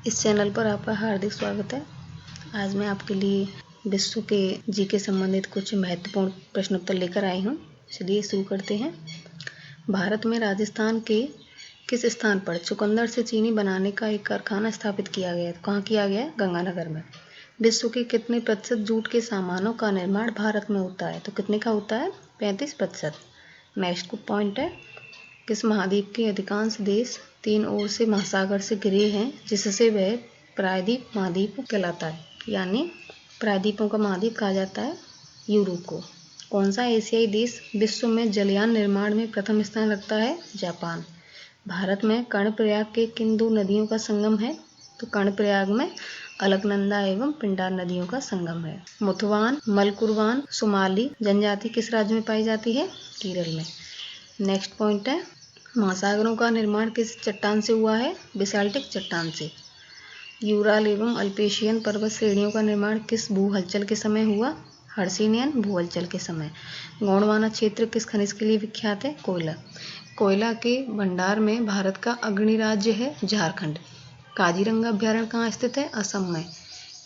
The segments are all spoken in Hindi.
इस चैनल पर आपका हार्दिक स्वागत है। आज मैं आपके लिए विश्व के जीके संबंधित कुछ महत्वपूर्ण प्रश्नोत्तर लेकर आई हूँ। चलिए शुरू करते हैं। भारत में राजस्थान के किस स्थान पर चुकंदर से चीनी बनाने का एक कारखाना स्थापित किया गया है? कहाँ किया गया है? गंगानगर में। विश्व के कितने प्रतिशत जूट के सामानों का निर्माण भारत में होता है? तो कितने का होता है? 35%। नेक्स्ट पॉइंट है, किस महाद्वीप के अधिकांश देश तीन ओर से महासागर से घिरे हैं, जिससे वह प्रायद्वीप महाद्वीप कहलाता है? यानी प्रायद्वीपों का महाद्वीप कहा जाता है यूरोप को। कौन सा एशियाई देश विश्व में जलयान निर्माण में प्रथम स्थान रखता है? जापान। भारत में कर्णप्रयाग के किन दो नदियों का संगम है? तो कर्णप्रयाग में अलकनंदा एवं पिंडार नदियों का संगम है। मुथवान, मलकुरवान, सोमाली जनजाति किस राज्य में पाई जाती है? केरल में। नेक्स्ट पॉइंट है, महासागरों का निर्माण किस चट्टान से हुआ है? बेसाल्टिक चट्टान से। यूराल एवं अल्पेशियन पर्वत श्रेणियों का निर्माण किस भू हलचल के समय हुआ? हर्षिनियन भू हलचल के समय। गोंडवाना क्षेत्र किस खनिज के लिए विख्यात है? कोयला। कोयला के भंडार में भारत का अग्रणी राज्य है झारखंड। काजीरंगा अभ्यारण्य कहाँ स्थित है? असम में।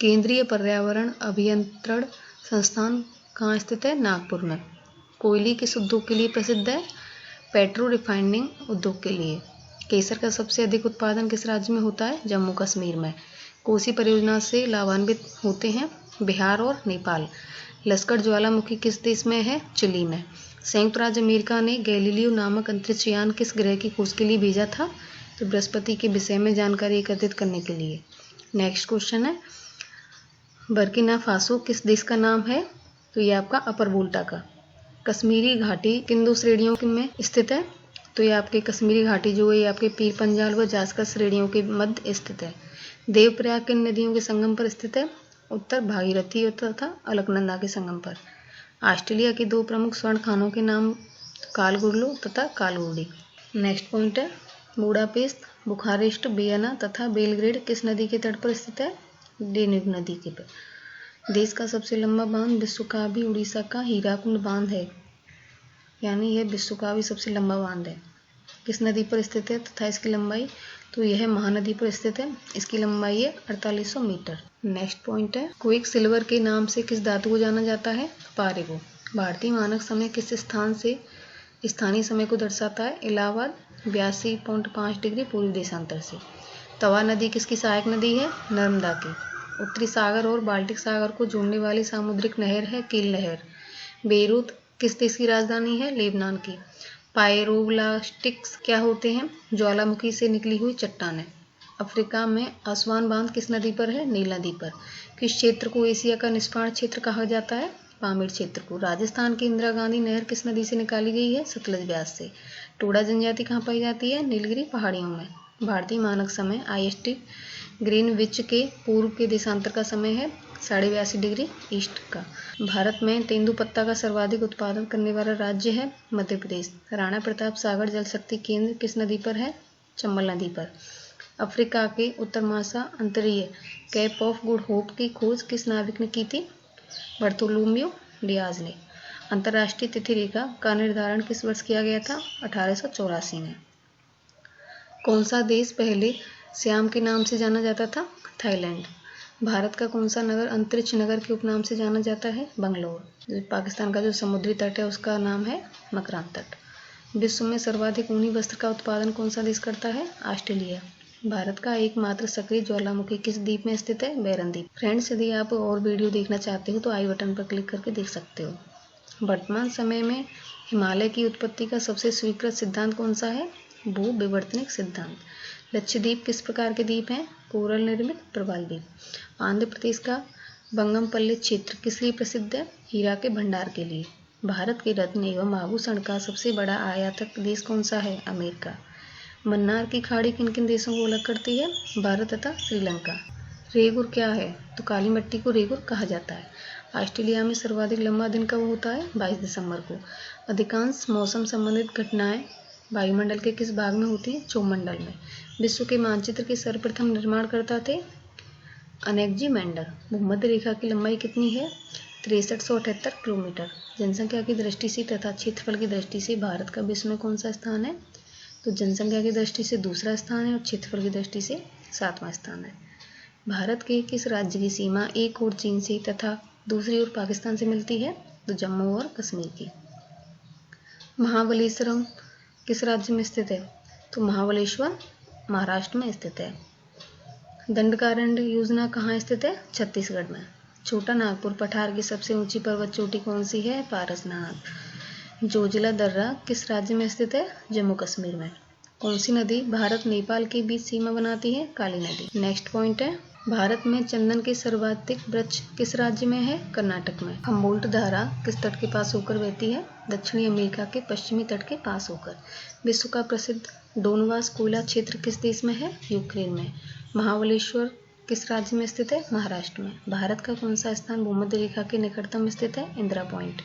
केंद्रीय पर्यावरण अभियंत्रण संस्थान कहाँ स्थित है? नागपुर में। कोयले किस उद्योग के लिए प्रसिद्ध है? पेट्रो रिफाइनिंग उद्योग के लिए। केसर का सबसे अधिक उत्पादन किस राज्य में होता है? जम्मू कश्मीर में। कोसी परियोजना से लाभान्वित होते हैं बिहार और नेपाल। लश्कर ज्वालामुखी किस देश में है? चिली में। संयुक्त राज्य अमेरिका ने गैलीलियो नामक अंतरिक्ष यान किस ग्रह की खोज के लिए भेजा था? तो बृहस्पति के विषय में जानकारी एकत्रित करने के लिए। नेक्स्ट क्वेश्चन है, बर्किना फासो किस देश का नाम है? तो ये आपका अपर वोल्टा का। कश्मीरी घाटी किन दो श्रेणियों में स्थित है? तो ये आपके कश्मीरी घाटी जो है ये आपके पीर पंजाल व जास्कर श्रेणियों के मध्य स्थित है। देवप्रयाग किन नदियों के संगम पर स्थित है? उत्तर भागीरथी तथा अलकनंदा के संगम पर। ऑस्ट्रेलिया के दो प्रमुख स्वर्ण खानों के नाम कालगुरलो तथा कालगुडी। नेक्स्ट पॉइंट है, बुडापेस्ट, बुखारेस्ट, वियना तथा बेलग्रेड किस नदी के तट पर स्थित है? डेन्यूब नदी के पर। देश का सबसे लंबा बांध विश्व का भी उड़ीसा का हीराकुंड बांध है, यानी यह विश्व का भी सबसे लंबा बांध है। किस नदी पर स्थित है तथा इसकी लंबाई? तो यह महानदी पर स्थित है, इसकी लंबाई है 4800 मीटर। नेक्स्ट पॉइंट है, क्विक सिल्वर के नाम से किस धातु को जाना जाता है? पारे को। भारतीय मानक समय किस स्थान से स्थानीय समय को दर्शाता है? इलाहाबाद 82.5 डिग्री पूर्वी देशांतर से। तवा नदी किसकी सहायक नदी है? नर्मदा की। उत्तरी सागर और बाल्टिक सागर को जोड़ने वाली सामुद्रिक नहर है कील नहर। बेरूत किस देश की राजधानी है? लेबनान की। पायरोब्लास्टिक्स क्या होते हैं? ज्वालामुखी से निकली हुई चट्टानें। अफ्रीका में असवान बांध किस नदी पर है? नील नदी पर। किस क्षेत्र को एशिया का निष्पाण क्षेत्र कहा जाता है? पामीर क्षेत्र को। राजस्थान की इंदिरा गांधी नहर किस नदी से निकाली गई है? सतलज ब्यास से। टोडा जनजाति कहाँ पाई जाती है? नीलगिरी पहाड़ियों में। भारतीय मानक समय IST ग्रीनविच के पूर्व के देशांतर का समय है 82.5 डिग्री ईस्ट का। भारत में तेंदुपत्ता का सर्वाधिक उत्पादन करने वाला राज्य है मध्य प्रदेश। राणा प्रताप सागर जल शक्ति केंद्र किस नदी पर है? चंबल नदी पर। अफ्रीका के उत्तर महासागरीय कैप ऑफ गुड होप की खोज किस नाविक ने की थी? बर्तोलोम्यू डियाज ने। अंतर्राष्ट्रीय तिथि रेखा का निर्धारण किस वर्ष किया गया था? 1884 में। कौन सा देश पहले श्याम के नाम से जाना जाता था? थाईलैंड। भारत का कौन सा नगर अंतरिक्ष नगर के उपनाम से जाना जाता है? बंगलौर। पाकिस्तान का जो समुद्री तट है उसका नाम है मकरान तट। विश्व में सर्वाधिक ऊनी वस्त्र का उत्पादन कौन सा देश करता है? ऑस्ट्रेलिया। भारत का एकमात्र सक्रिय ज्वालामुखी किस द्वीप में स्थित है? बैरन द्वीप। फ्रेंड्स, यदि आप और वीडियो देखना चाहते हो तो आई बटन पर क्लिक करके देख सकते हो। वर्तमान समय में हिमालय की उत्पत्ति का सबसे स्वीकृत सिद्धांत कौन सा है? भू विवर्तनिक सिद्धांत। लक्षद्वीप किस प्रकार के द्वीप हैं? कोरल निर्मित प्रवाल द्वीप। आंध्र प्रदेश का बंगमपल्ली क्षेत्र किस लिए प्रसिद्ध है? हीरा के भंडार के लिए। भारत के रत्न एवं आभूषण का सबसे बड़ा आयातक देश कौन सा है? अमेरिका। मन्नार की खाड़ी किन किन देशों को अलग करती है? भारत तथा श्रीलंका। रेगुर क्या है? तो काली मिट्टी को रेगुर कहा जाता है। ऑस्ट्रेलिया में सर्वाधिक लंबा दिन कब होता है? 22 दिसंबर को। अधिकांश मौसम संबंधित घटनाएं वायुमंडल के किस भाग में होती है? क्षोभमंडल में। विश्व के मानचित्र के सर्वप्रथम निर्माणकर्ता थे अनेक्जिमेंडर। भूमध्य रेखा की लंबाई कितनी है? 6378 किलोमीटर। जनसंख्या की दृष्टि से तथा क्षेत्रफल की दृष्टि से भारत का विश्व में कौन सा स्थान है? तो जनसंख्या की दृष्टि से दूसरा स्थान है और क्षेत्रफल की दृष्टि से 7वां स्थान है। भारत के किस राज्य की सीमा एक ओर चीन से तथा दूसरी ओर पाकिस्तान से मिलती है? तो जम्मू और कश्मीर की। महाबलेश्वरम किस राज्य में स्थित है? तो महाबलेश्वर महाराष्ट्र में स्थित है। दंडकारण्य योजना कहाँ स्थित है? छत्तीसगढ़ में। छोटा नागपुर पठार की सबसे ऊंची पर्वत चोटी कौन सी है? पारसनाथ। जोजिला दर्रा किस राज्य में स्थित है? जम्मू कश्मीर में। कौन सी नदी भारत नेपाल के बीच सीमा बनाती है? काली नदी। नेक्स्ट पॉइंट है, भारत में चंदन के सर्वाधिक वृक्ष किस राज्य में है? कर्नाटक में। हम्बोल्ट धारा किस तट के पास होकर बहती है? दक्षिणी अमेरिका के पश्चिमी तट के पास होकर। विश्व का प्रसिद्ध डोनबास कोयला क्षेत्र किस देश में है? यूक्रेन में। महाबलेश्वर किस राज्य में स्थित है? महाराष्ट्र में। भारत का कौन सा स्थान भूमध्य रेखा के निकटतम स्थित है? इंदिरा पॉइंट।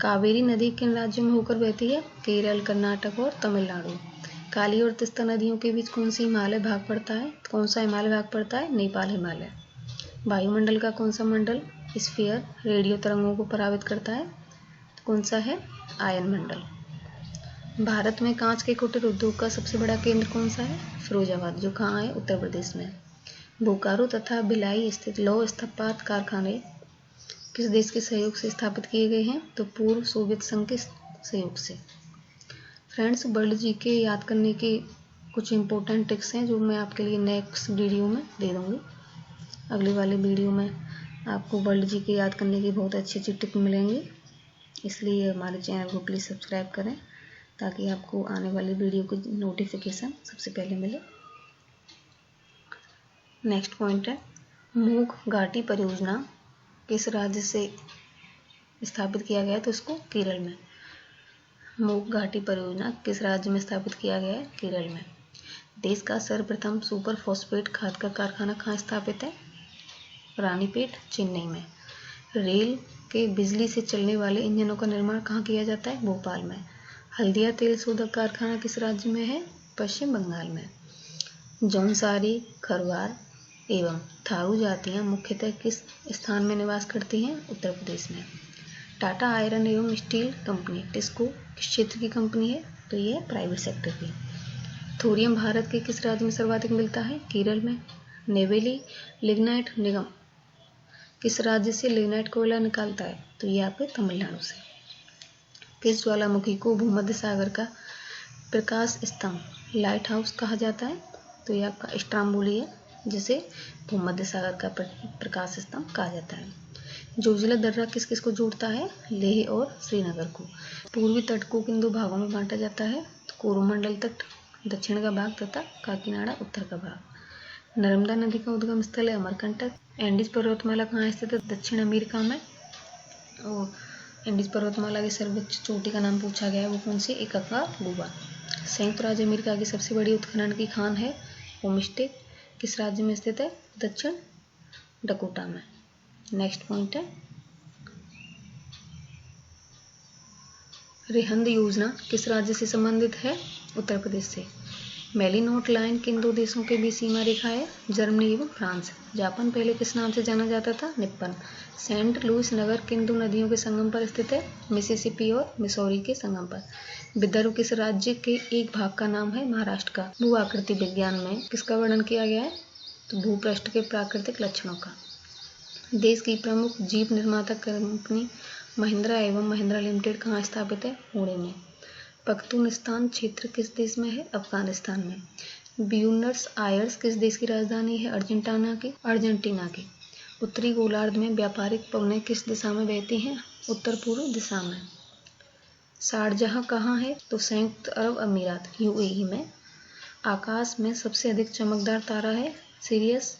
कावेरी नदी किन राज्यों में होकर बहती है? केरल, कर्नाटक और तमिलनाडु। काली और तीस्ता नदियों के बीच कौन सी हिमालय भाग पड़ता है? कौन सा हिमालय भाग पड़ता है? नेपाल हिमालय। वायुमंडल का कौन सा मंडल स्फीयर रेडियो तरंगों को परावित करता है? कौन सा है? आयन मंडल। भारत में कांच के कुटीर उद्योग का सबसे बड़ा केंद्र कौन सा है? फिरोजाबाद, जो कहाँ है? उत्तर प्रदेश में। बोकारो तथा भिलाई स्थित लौह इस्पात कारखाने किस देश के सहयोग से स्थापित किए गए हैं? तो पूर्व सोवियत संघ के सहयोग से। फ्रेंड्स, वर्ल्ड जीके याद करने के कुछ इंपॉर्टेंट टिप्स हैं जो मैं आपके लिए नेक्स्ट वीडियो में दे दूँगी। अगले वाले वीडियो में आपको वर्ल्ड जीके याद करने की बहुत अच्छी अच्छी टिप मिलेंगी, इसलिए हमारे चैनल को प्लीज़ सब्सक्राइब करें ताकि आपको आने वाली वीडियो की नोटिफिकेशन सबसे पहले मिले। नेक्स्ट पॉइंट है, मूक घाटी परियोजना किस राज्य से स्थापित किया गया है? तो इसको केरल में। मूक घाटी परियोजना किस राज्य में स्थापित किया गया है? केरल में। देश का सर्वप्रथम सुपर फॉस्फेट खाद का कारखाना कहाँ स्थापित है? रानीपेट, चेन्नई में। रेल के बिजली से चलने वाले इंजनों का निर्माण कहाँ किया जाता है? भोपाल में। हल्दिया तेल शोधक कारखाना किस राज्य में है? पश्चिम बंगाल में। जौनसारी, खरवार एवं थारू जातियाँ मुख्यतः किस स्थान में निवास करती हैं? उत्तर प्रदेश में। टाटा आयरन एवं स्टील कंपनी टिस्को किस क्षेत्र की कंपनी है? तो ये है प्राइवेट सेक्टर की। थोरियम भारत के किस राज्य में सर्वाधिक मिलता है? केरल में। नेवेली लिग्नाइट निगम किस राज्य से लिग्नाइट कोयला निकालता है? तो ये आपके तमिलनाडु से। किस ज्वालामुखी को भूमध्य सागर का प्रकाश स्तंभ लाइट हाउस कहा जाता है? तो ये आपका स्ट्राम्बोली है जिसे भूमध्य सागर का प्रकाश स्तंभ कहा जाता है। जोजिला दर्रा किस किस को जोड़ता है? लेह और श्रीनगर को। पूर्वी तट को किन दो भागों में बांटा जाता है? तो कोरोमंडल तट दक्षिण का भाग तथा काकीनाडा उत्तर का भाग। नर्मदा नदी का उद्गम स्थल है अमरकंटक। एंडीज पर्वतमाला कहाँ स्थित है? दक्षिण अमेरिका में। और एंडीज पर्वतमाला की सर्वोच्च चोटी का नाम पूछा गया है, वो कौन सी? एकाकागुआ। संयुक्त राज्य अमेरिका की सबसे बड़ी उत्खनन की खान है होमस्टेक, किस राज्य में स्थित है? दक्षिण डकोटा में। नेक्स्ट पॉइंट है, रिहंद योजना किस राज्य से संबंधित है? उत्तर प्रदेश से। मेलिनोट लाइन किन दो देशों के बीच सीमा रेखा है? जर्मनी एवं फ्रांस। जापान पहले किस नाम से जाना जाता था? निप्पन। सेंट लुइस नगर किन दो नदियों के संगम पर स्थित है? मिसिसिपी और मिसौरी के संगम पर। विदर्भ किस राज्य के एक भाग का नाम है? महाराष्ट्र का। भू आकृति विज्ञान में किसका वर्णन किया गया है? तो भूपृष्ठ के प्राकृतिक लक्षणों का। देश की प्रमुख जीप निर्माता कंपनी महिंद्रा एवं महिंद्रा लिमिटेड कहाँ स्थापित है? पुणे में। पख्तूनस्तान क्षेत्र किस देश में है? अफगानिस्तान में। ब्यूनस आयर्स किस देश की राजधानी है? अर्जेंटीना की। उत्तरी गोलार्ध में व्यापारिक पवनें किस दिशा में बहती हैं? उत्तर पूर्व दिशा में। शारजाह कहाँ है? तो संयुक्त अरब अमीरात यूएई में। आकाश में सबसे अधिक चमकदार तारा है सिरियस।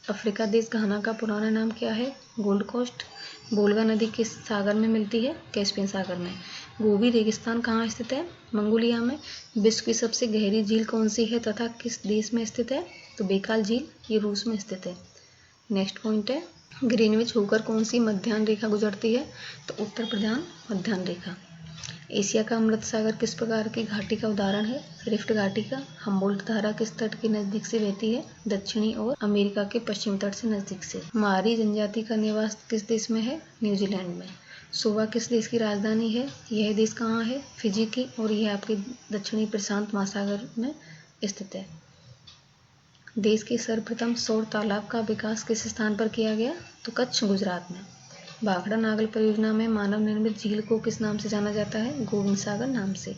अफ्रीका देश घाना का पुराना नाम क्या है? Gold coast. वोल्गा नदी किस सागर में मिलती है? कैस्पियन सागर में। गोबी रेगिस्तान कहाँ स्थित है? मंगोलिया में। विश्व की सबसे गहरी झील कौन सी है तथा किस देश में स्थित है? तो बेकाल झील, ये रूस में स्थित है। नेक्स्ट पॉइंट है, ग्रीनविच होकर कौन सी मध्याह्न रेखा गुजरती है? तो उत्तर प्रधान मध्याह्न रेखा। एशिया का अमृत सागर किस प्रकार की घाटी का उदाहरण है? रिफ्ट घाटी का। हम्बोल्ट धारा किस तट के नजदीक से बहती है? दक्षिणी और अमेरिका के पश्चिमी तट से नजदीक से। मारी जनजाति का निवास किस देश में है? न्यूजीलैंड में। सुवा किस देश की राजधानी है? यह देश कहाँ है? फिजी की, और यह आपके दक्षिणी प्रशांत महासागर में स्थित है। देश के सर्वप्रथम सौर तालाब का विकास किस स्थान पर किया गया? तो कच्छ, गुजरात में। भाखड़ा नागल परियोजना में मानव निर्मित झील को किस नाम से जाना जाता है? गोविंद सागर नाम से।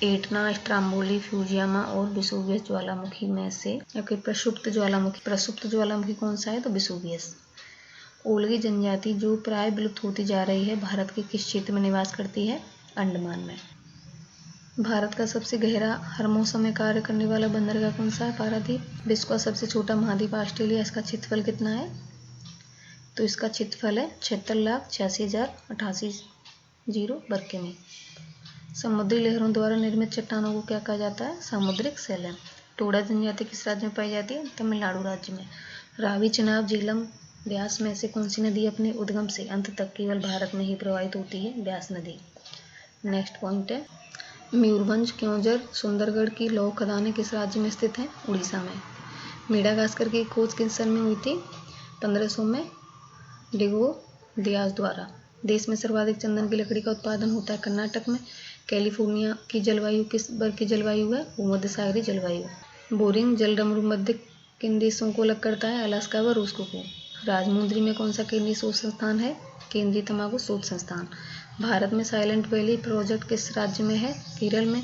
एटना, स्ट्राम्बोली, फ्यूजियामा और वेसुवियस ज्वालामुखी में से या फिर प्रसुप्त ज्वालामुखी कौन सा है? तो वेसुवियस। ओल्गी जनजाति जो प्राय विलुप्त होती जा रही है, भारत के किस क्षेत्र में निवास करती है? अंडमान में। भारत का सबसे गहरा हर मौसम में कार्य करने वाला बंदरगाह कौन सा है? पारादीप। विश्व का सबसे छोटा महाद्वीप ऑस्ट्रेलिया, इसका क्षेत्रफल कितना है? तो इसका क्षेत्रफल है 76,86,088 वर्ग किमी। समुद्री लहरों द्वारा निर्मित चट्टानों को क्या कहा जाता है? सामुद्रिक शैवाल। टोडा जनजाति किस राज्य में पाई जाती है? तमिलनाडु राज्य में। रावी, चेनाब, झेलम, ब्यास में से कौन सी नदी अपने उद्गम से अंत तक केवल भारत में ही प्रवाहित होती है? ब्यास नदी। नेक्स्ट पॉइंट है मयूरभंज, क्योंझर, सुंदरगढ़ की लौह खदानें किस राज्य में स्थित हैं? उड़ीसा में। मेडागास्कर की खोज किस सन में हुई थी? 1500 में डिगो दियाज द्वारा। देश में सर्वाधिक चंदन की लकड़ी का उत्पादन होता है कर्नाटक में। कैलिफोर्निया की जलवायु किस वर्ग की जलवायु है? भूमध्य सागरीय जलवायु। बोरिंग जल डमरू मध्य किन देशों को अलग करता है? अलास्का व रूस को। राजमुंद्री में कौन सा केंद्रीय शोध संस्थान है? केंद्रीय तंबाकू शोध संस्थान। भारत में साइलेंट वैली प्रोजेक्ट किस राज्य में है? केरल में।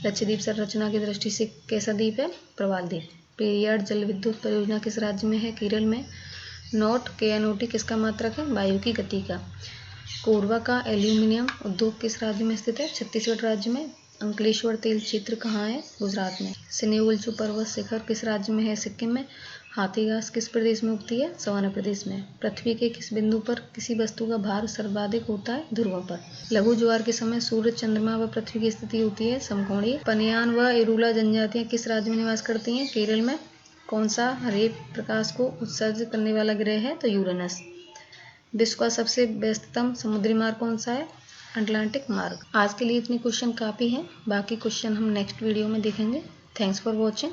लक्षद्वीप संरचना की दृष्टि से कैसा द्वीप है? प्रवाल द्वीप। पेरियार जल विद्युत परियोजना किस राज्य में है? केरल में। नॉट KNOT किसका मात्रक है? वायु की गति का। कोरबा का एल्यूमिनियम उद्योग किस राज्य में स्थित है? छत्तीसगढ़ राज्य में। अंकलेश्वर तेल क्षेत्र कहाँ है? गुजरात में। सिनेउल्चू पर्वत शिखर किस राज्य में है? सिक्किम में। हाथीघास किस प्रदेश में उगती है? सवाना प्रदेश में। पृथ्वी के किस बिंदु पर किसी वस्तु का भार सर्वाधिक होता है? ध्रुवों पर। लघु ज्वार के समय सूर्य, चंद्रमा व पृथ्वी की स्थिति होती है समकोणीय। पनियान व इरूला जनजातियां किस राज्य में निवास करती हैं? केरल में। कौन सा हरे प्रकाश को उत्सर्जित करने वाला ग्रह है? तो यूरेनस। विश्व का सबसे व्यस्ततम समुद्री मार्ग कौन सा है? अटलांटिक मार्ग। आज के लिए इतने क्वेश्चन काफ़ी हैं, बाकी क्वेश्चन हम नेक्स्ट वीडियो में देखेंगे। Thanks for watching.